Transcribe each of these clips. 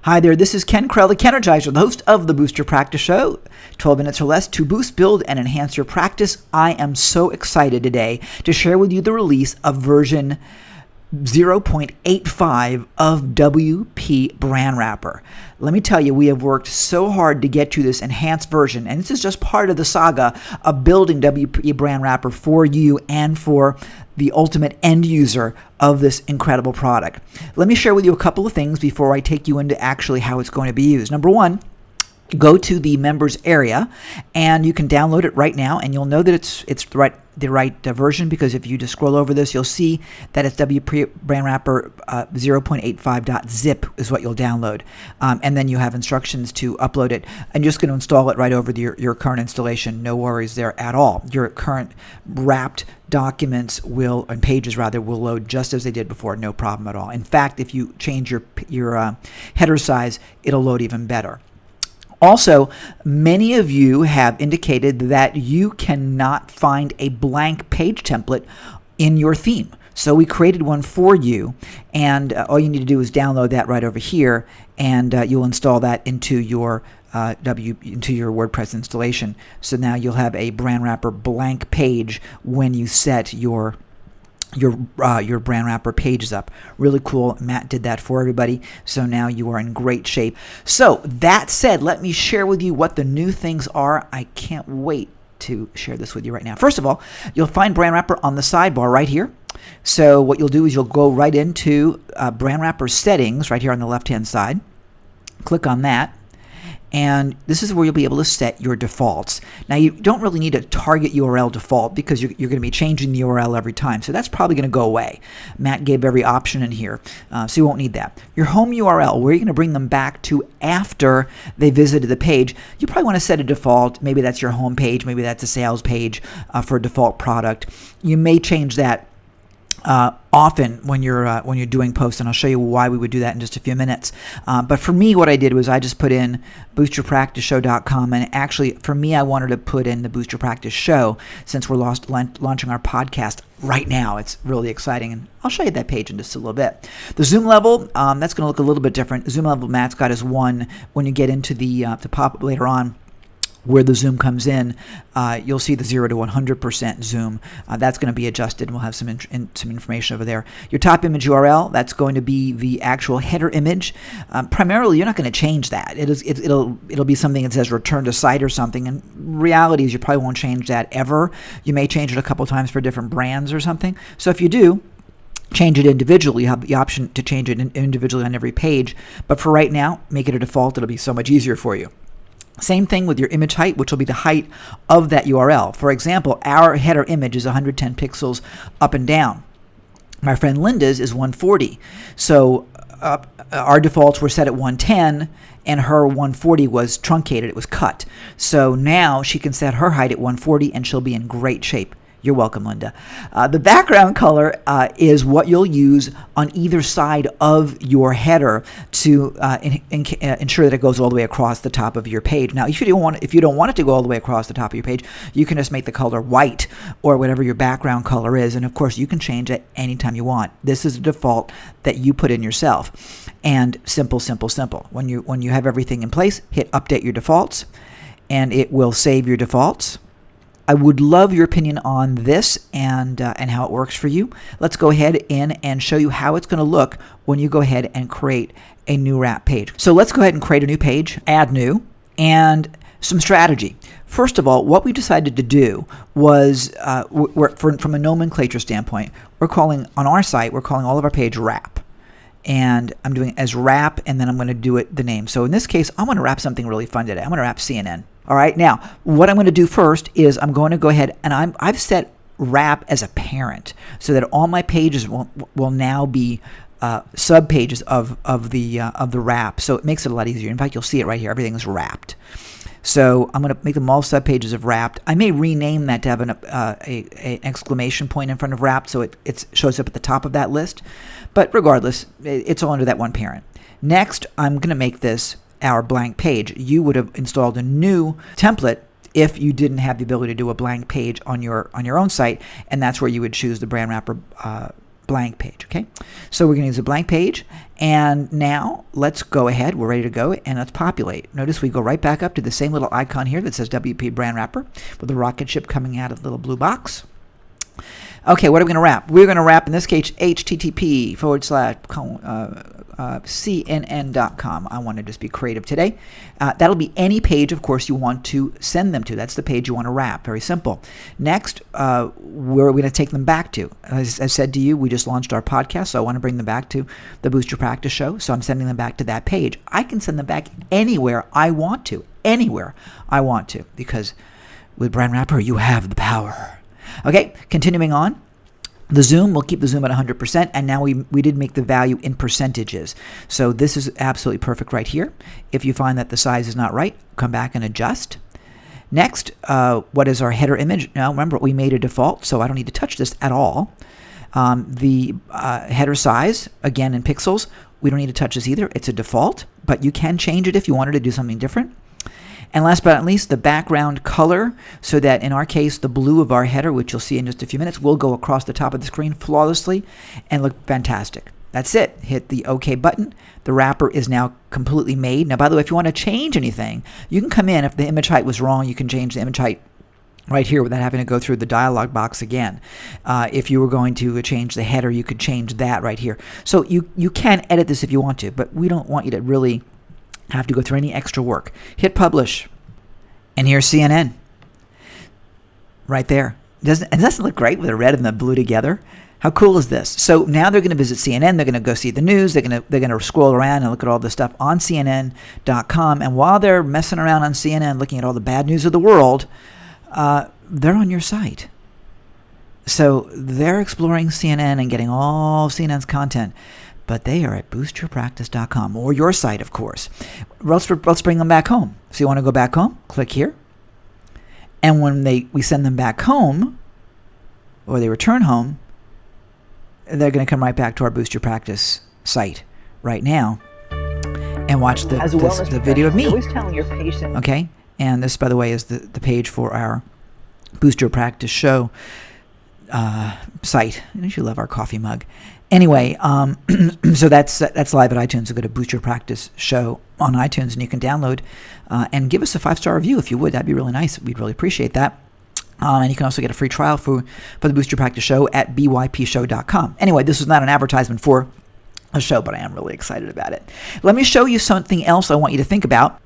Hi there, this is Ken Krell, the Kenergizer, the host of the Boost Your Practice Show. 12 minutes or less to boost, build, and enhance your practice. I am so excited today to share with you the release of version 0.85 of WP-BrandWrapper. Let me tell you, we have worked so hard to get to this enhanced version, and this is just part of the saga of building WP-BrandWrapper for you and for the ultimate end user of this incredible product. Let me share with you a couple of things before I take you into actually how it's going to be used. Number one, go to the members area and you can download it right now, and you'll know that it's the right version, because if you just scroll over this, you'll see that it's WP-BrandWrapper 0.85.zip is what you'll download, and then you have instructions to upload it, and you're just going to install it right over your current installation. No worries there at all. Your current wrapped documents and pages will load just as they did before, no problem at all. In fact, if you change your header size, it'll load even better. Also, many of you have indicated that you cannot find a blank page template in your theme. So we created one for you, and all you need to do is download that right over here, and you'll install that into your WordPress installation. So now you'll have a BrandWrapper blank page when you set your BrandWrapper pages up. Really cool. Matt did that for everybody, so now you are in great shape. So that said, let me share with you what the new things are. I can't wait to share this with you right now. First of all, you'll find BrandWrapper on the sidebar right here. So what you'll do is you'll go right into BrandWrapper Settings right here on the left-hand side. Click on that. And this is where you'll be able to set your defaults. Now, you don't really need a target URL default because you're going to be changing the URL every time. So that's probably going to go away. Matt gave every option in here, so you won't need that. Your home URL, where you're going to bring them back to after they visited the page, you probably want to set a default. Maybe that's your home page. Maybe that's a sales page for a default product. You may change that often when you're doing posts, and I'll show you why we would do that in just a few minutes. But for me, what I did was I just put in boostyourpracticeshow.com, and actually for me, I wanted to put in the Boost Your Practice Show since we're launching our podcast right now. It's really exciting, and I'll show you that page in just a little bit. The zoom level, that's going to look a little bit different. The zoom level Matt's got is 1. When you get into the pop-up later on, where the zoom comes in, you'll see the 0 to 100% zoom. That's going to be adjusted, and we'll have some information over there. Your top image URL, that's going to be the actual header image. Primarily, you're not going to change that. It'll be something that says return to site or something, and reality is you probably won't change that ever. You may change it a couple times for different brands or something. So if you do, change it individually. You have the option to change it individually on every page, but for right now, make it a default. It'll be so much easier for you. Same thing with your image height, which will be the height of that URL. For example, our header image is 110 pixels up and down. My friend Linda's is 140. So our defaults were set at 110, and her 140 was truncated. It was cut. So now she can set her height at 140, and she'll be in great shape. You're welcome, Linda. The background color is what you'll use on either side of your header to ensure that it goes all the way across the top of your page. Now, if you don't want it to go all the way across the top of your page, you can just make the color white or whatever your background color is, and of course, you can change it anytime you want. This is a default that you put in yourself, and simple, simple, simple. When you have everything in place, hit Update Your Defaults, and it will save your defaults. I would love your opinion on this and how it works for you. Let's go ahead and show you how it's going to look when you go ahead and create a new wrap page. So let's go ahead and create a new page, add new, and some strategy. First of all, what we decided to do was, from a nomenclature standpoint, on our site, we're calling all of our page wrap. And I'm doing it as wrap, and then I'm going to do it the name. So in this case, I'm going to wrap something really fun today. I'm going to wrap CNN. All right, now what I'm going to do first is I'm going to go ahead and I've set wrap as a parent so that all my pages will now be sub pages of the wrap. So it makes it a lot easier. In fact, you'll see it right here. Everything is wrapped. So I'm going to make them all sub pages of wrapped. I may rename that to have an exclamation point in front of wrapped, so it shows up at the top of that list. But regardless, it's all under that one parent. Next, I'm going to make this our blank page. You would have installed a new template if you didn't have the ability to do a blank page on your own site, and that's where you would choose the BrandWrapper blank page. Okay, so we're going to use a blank page, and now let's go ahead. We're ready to go, and let's populate. Notice we go right back up to the same little icon here that says WP Brand Wrapper with the rocket ship coming out of the little blue box. Okay, what are we going to wrap? We're going to wrap, in this case, http://cnn.com. I want to just be creative today. That'll be any page, of course, you want to send them to. That's the page you want to wrap. Very simple. Next, where are we going to take them back to? As I said to you, we just launched our podcast, so I want to bring them back to the Boost Your Practice show. So I'm sending them back to that page. I can send them back anywhere I want to. Anywhere I want to. Because with BrandWrapper, you have the power. Okay, continuing on. The zoom, we'll keep the zoom at 100%, and now we did make the value in percentages. So this is absolutely perfect right here. If you find that the size is not right, come back and adjust. Next, what is our header image? Now, remember, we made a default, so I don't need to touch this at all. The header size, again in pixels, we don't need to touch this either. It's a default, but you can change it if you wanted to do something different. And last but not least, the background color, so that in our case, the blue of our header, which you'll see in just a few minutes, will go across the top of the screen flawlessly and look fantastic. That's it. Hit the OK button. The wrapper is now completely made. Now, by the way, if you want to change anything, you can come in. If the image height was wrong, you can change the image height right here without having to go through the dialog box again. If you were going to change the header, you could change that right here. So you can edit this if you want to, but we don't want you to really have to go through any extra work. Hit publish, and here's CNN right there. Doesn't it look great with the red and the blue together? How cool is this? So now they're going to visit CNN. They're going to go see the news. They're going to scroll around and look at all the stuff on CNN.com. And while they're messing around on CNN, looking at all the bad news of the world, they're on your site. So they're exploring CNN and getting all CNN's content. But they are at boostyourpractice.com, or your site, of course. Let's bring them back home. So you want to go back home? Click here. And when we send them back home, or they return home, they're going to come right back to our Boost Your Practice site right now and watch the video of me. Always telling your patient. Okay? And this, by the way, is the page for our Boost Your Practice show site. Don't you love our coffee mug? Anyway, so that's live at iTunes. So go to Boost Your Practice show on iTunes, and you can download and give us a 5-star review if you would. That'd be really nice. We'd really appreciate that. And you can also get a free trial for the Boost Your Practice show at bypshow.com. Anyway, this is not an advertisement for a show, but I am really excited about it. Let me show you something else I want you to think about.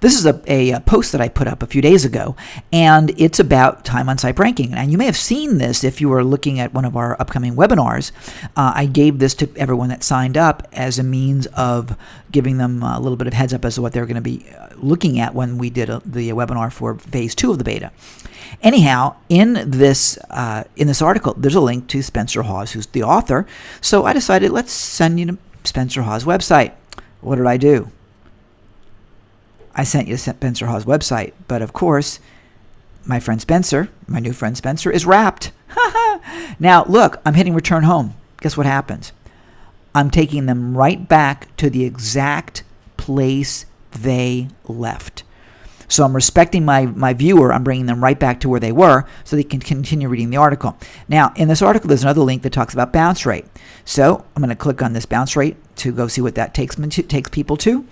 This is a post that I put up a few days ago, and it's about time on site ranking. And you may have seen this if you were looking at one of our upcoming webinars. I gave this to everyone that signed up as a means of giving them a little bit of heads up as to what they're going to be looking at when we did the webinar for phase 2 of the beta. Anyhow, in this article, there's a link to Spencer Hawes, who's the author. So I decided, let's send you to Spencer Hawes' website. What did I do? I sent you to Spencer Hawes' website, but of course, my friend Spencer, my new friend Spencer, is wrapped. Now, look, I'm hitting return home. Guess what happens? I'm taking them right back to the exact place they left. So I'm respecting my viewer. I'm bringing them right back to where they were so they can continue reading the article. Now, in this article, there's another link that talks about bounce rate. So I'm going to click on this bounce rate to go see what that takes people to.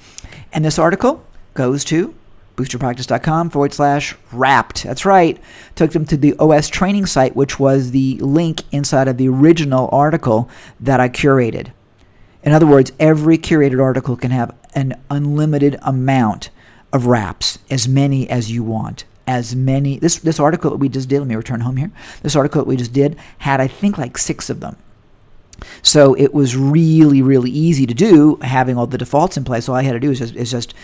And this article goes to boostyourpractice.com/wrapped. That's right. Took them to the OS training site, which was the link inside of the original article that I curated. In other words, every curated article can have an unlimited amount of wraps, as many as you want. As many. This article that we just did, let me return home here. This article that we just did had, I think, like 6 of them. So it was really, really easy to do, having all the defaults in place. All I had to do is just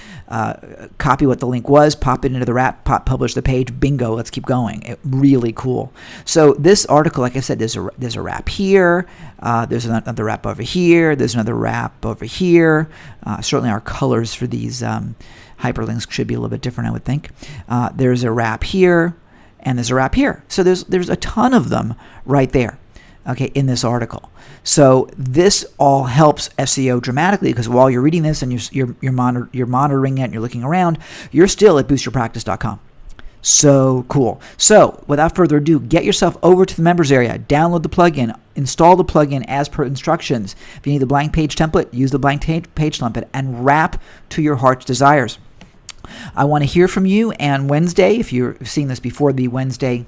copy what the link was, pop it into the wrap, publish the page, bingo, let's keep going. Really cool. So this article, like I said, there's a wrap here, there's another wrap over here, there's another wrap over here. Certainly our colors for these hyperlinks should be a little bit different, I would think. There's a wrap here, and there's a wrap here. So there's a ton of them right there. Okay, in this article. So this all helps SEO dramatically, because while you're reading this and you're monitoring it and you're looking around, you're still at boostyourpractice.com. So cool. So without further ado, get yourself over to the members area, download the plugin, install the plugin as per instructions. If you need the blank page template, use the blank page template and wrap to your heart's desires. I want to hear from you, and Wednesday, if you're seeing this before the Wednesday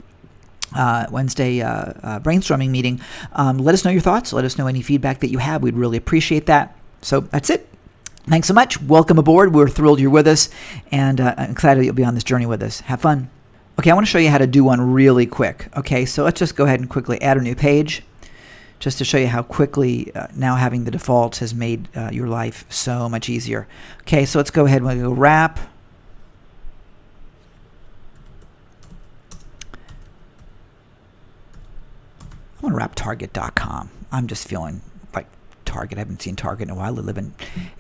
brainstorming meeting, let us know your thoughts. Let us know any feedback that you have. We'd really appreciate that. So that's it. Thanks so much. Welcome aboard. We're thrilled you're with us, and I'm excited you'll be on this journey with us. Have fun. Okay, I want to show you how to do one really quick. Okay, so let's just go ahead and quickly add a new page, just to show you how quickly now having the defaults has made your life so much easier. Okay, so let's go ahead and we'll go wrap. I want to wrap Target.com. I'm just feeling like Target. I haven't seen Target in a while. I live in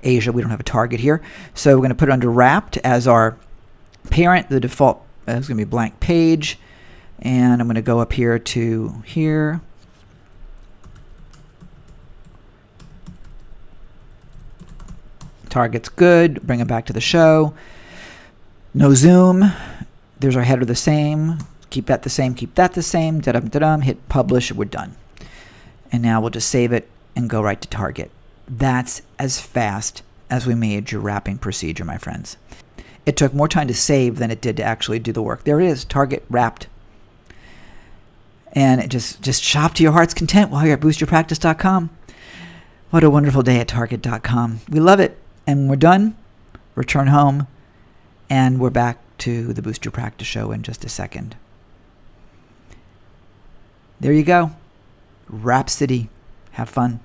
Asia. We don't have a Target here. So we're going to put it under wrapped as our parent. The default is going to be blank page. And I'm going to go up here to here. Target's good. Bring it back to the show. No zoom. There's our header the same. Keep that the same, keep that the same, da-dum, hit publish, we're done. And now we'll just save it and go right to Target. That's as fast as we made your wrapping procedure, my friends. It took more time to save than it did to actually do the work. There it is, Target wrapped. And it just shop to your heart's content while you're at boostyourpractice.com. What a wonderful day at Target.com. We love it. And we're done. Return home. And we're back to the Boost Your Practice show in just a second. There you go. Rhapsody. Have fun.